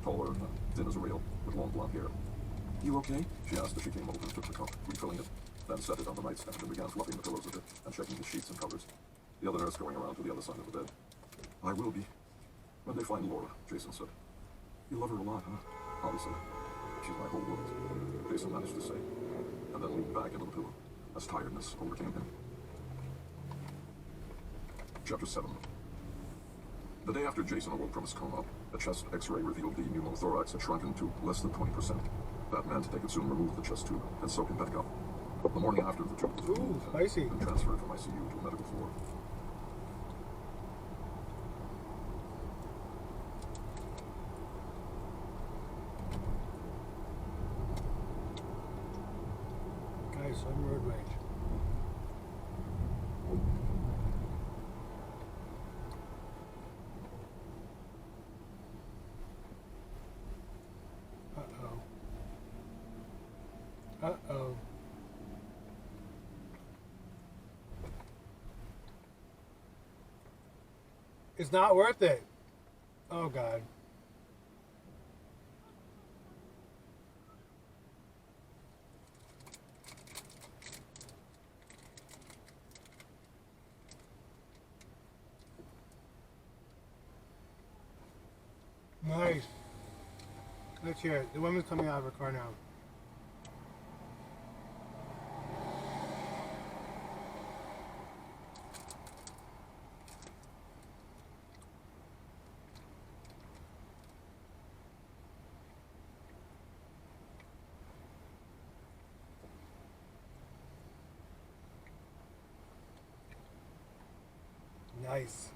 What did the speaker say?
taller and thin as a rail, with long blonde hair. You okay? She asked as she came over and took the cup, refilling it, then set it on the nightstand and began fluffing the pillows a bit and checking the sheets and covers. The other nurse going around to the other side of the bed. I will be. When they find Laura, Jason said. You love her a lot, huh? Holly said. She's my whole world, Jason managed to say, and then leaned back into the pillow as tiredness overcame him. Chapter 7. The day after Jason awoke from his coma, a chest x-ray revealed the pneumothorax had shrunken to less than 20%. That meant they could soon remove the chest tube and sew him back up. The morning after, the tube was removed and transferred from ICU to a medical floor. Guys, on road rage. Uh-oh. It's not worth it. Oh, God. Nice. Let's hear it. The woman's coming out of her car now. Nice.